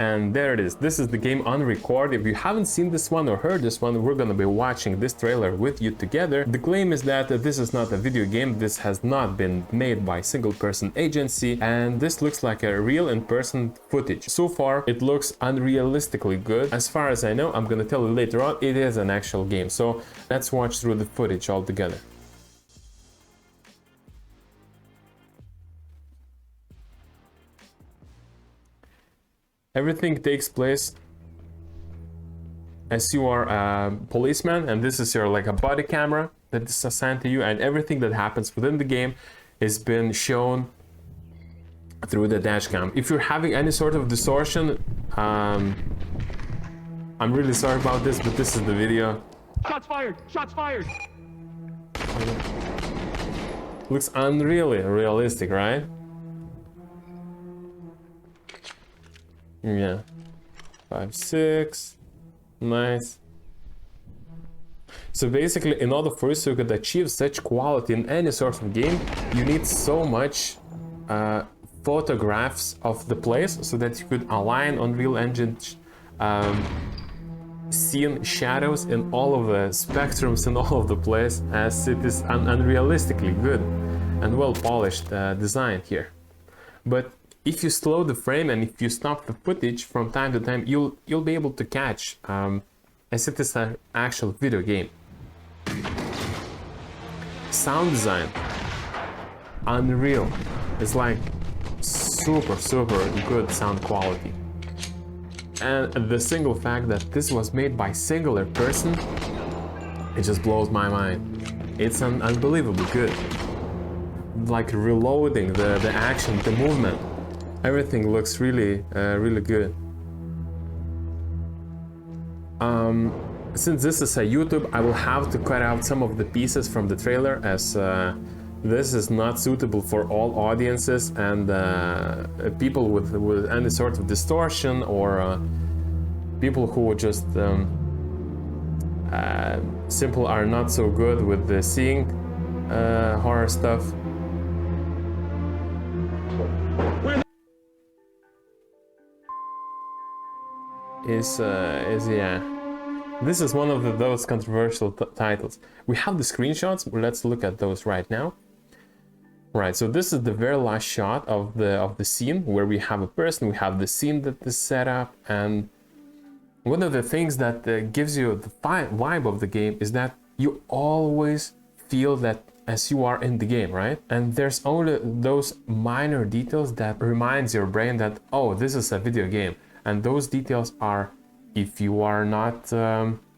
And there it is. This is the game on record. If you haven't seen this one or heard this one, we're gonna be watching this trailer with you together. The claim is that this is not a video game, this has not been made by single person agency, and this looks like a real in-person footage. So far, it looks unrealistically good. As far as I know, I'm gonna tell you later on, it is an actual game. So let's watch through the footage all together. Everything takes place as you are a policeman, and this is your like a body camera that is assigned to you, and everything that happens within the game is been shown through the dash cam. If you're having any sort of distortion, I'm really sorry about this, but this is the video. Shots fired! Shots fired! Looks unreally realistic, right? Yeah. 5, 6. Nice. So basically, in order for you to achieve such quality in any sort of game, you need so much photographs of the place so that you could align Unreal Engine scene shadows in all of the spectrums in all of the place, as it is an unrealistically good and well polished design here. But if you slow the frame and if you stop the footage from time to time, you'll be able to catch as it is an actual video game. Sound design, unreal. It's like super good sound quality. And the single fact that this was made by singular person, it just blows my mind. It's unbelievably good. Like reloading, the action, the movement. Everything looks really, really good. Since this is a YouTube, I will have to cut out some of the pieces from the trailer, as this is not suitable for all audiences, and people with any sort of distortion, or people who just simple are not so good with the seeing horror stuff. Yeah, this is one of those controversial titles. We have the screenshots. Let's look at those right now. Right, so this is the very last shot of the scene where we have a person, we have the scene that is set up, and one of the things that gives you the vibe of the game is that you always feel that as you are in the game, right? And there's only those minor details that reminds your brain that, oh, this is a video game. And those details are if you are not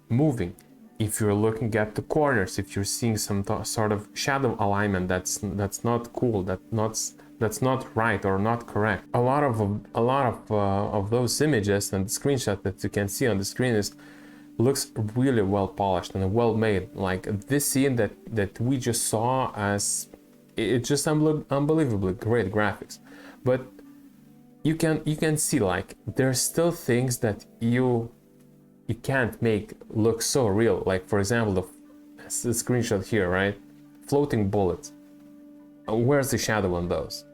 moving, if you're looking at the corners, if you're seeing some sort of shadow alignment that's not cool, that's not right or not correct. A lot of those images and the screenshot that you can see on the screen looks really well polished and well made. Like this scene that we just saw, as it's just unbelievably great graphics, but you can see like there's still things that you can't make look so real. Like for example, the screenshot here, right? Floating bullets. Where's the shadow on those?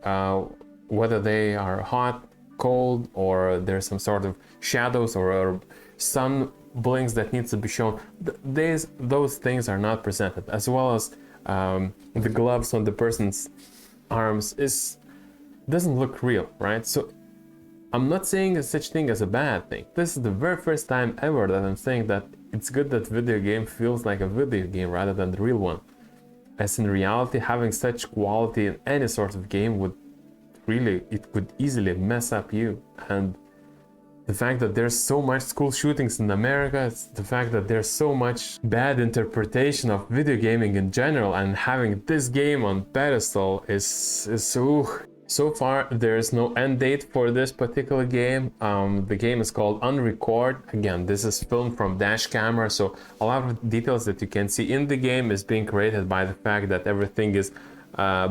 Whether they are hot, cold, or there's some sort of shadows or sun blinks that needs to be shown. Those things are not presented, as well as the gloves on the person's arms doesn't look real, right? So I'm not saying such thing as a bad thing. This is the very first time ever that I'm saying that it's good that video game feels like a video game rather than the real one. As in reality, having such quality in any sort of game it could easily mess up you. And the fact that there's so much school shootings in America, it's the fact that there's so much bad interpretation of video gaming in general, and having this game on pedestal is so far there's no end date for this particular game. The game is called Unrecord. Again, this is filmed from dash camera, so a lot of details that you can see in the game is being created by the fact that everything is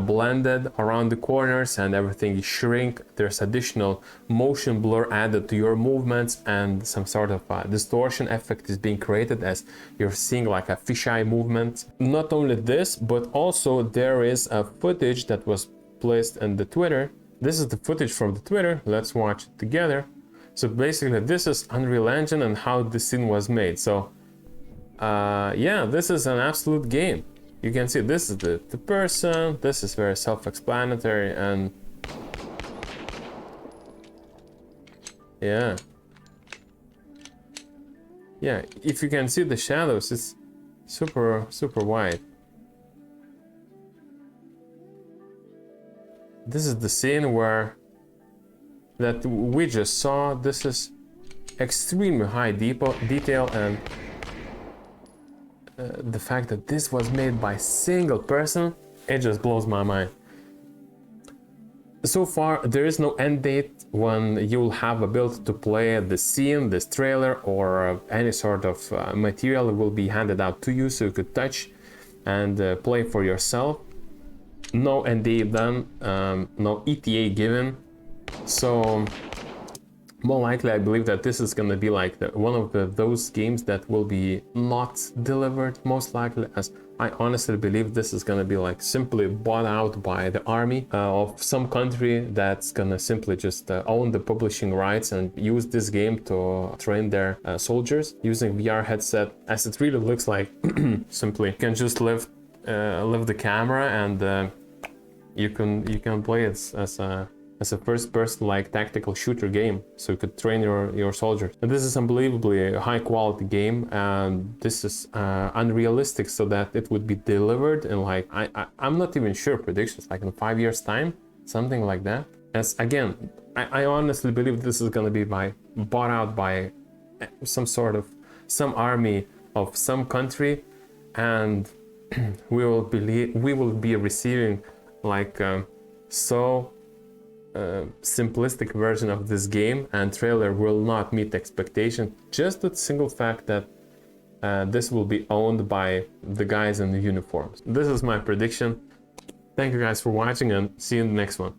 blended around the corners and everything is shrink. There's additional motion blur added to your movements, and some sort of distortion effect is being created as you're seeing like a fisheye movement. Not only this, but also there is a footage that was placed in the Twitter. This is the footage from the Twitter. Let's watch it together. So basically this is Unreal Engine and how the scene was made. So yeah, this is an absolute game. You can see this is the person, this is very self-explanatory, and yeah, if you can see the shadows, it's super wide. This is the scene where that we just saw. This is extremely high detail, and the fact that this was made by single person, it just blows my mind. So far, there is no end date when you will have ability to play the scene, this trailer, or any sort of material will be handed out to you so you could touch and play for yourself. No end date done, no ETA given. So more likely, I believe that this is gonna be like one of those games that will be not delivered, most likely, as I honestly believe this is gonna be like simply bought out by the army of some country that's gonna simply just own the publishing rights and use this game to train their soldiers using VR headset, as it really looks like. Simply, you can just lift the camera and you can play it as a first-person like tactical shooter game, so you could train your soldiers. And this is unbelievably high quality game, and this is unrealistic, so that it would be delivered in like I'm not even sure, predictions like in 5 years time, something like that. As again, I honestly believe this is gonna be bought out by some army of some country, and we will be receiving like simplistic version of this game, and trailer will not meet expectation, just the single fact that this will be owned by the guys in the uniforms. This is my prediction. Thank you guys for watching, and see you in the next one.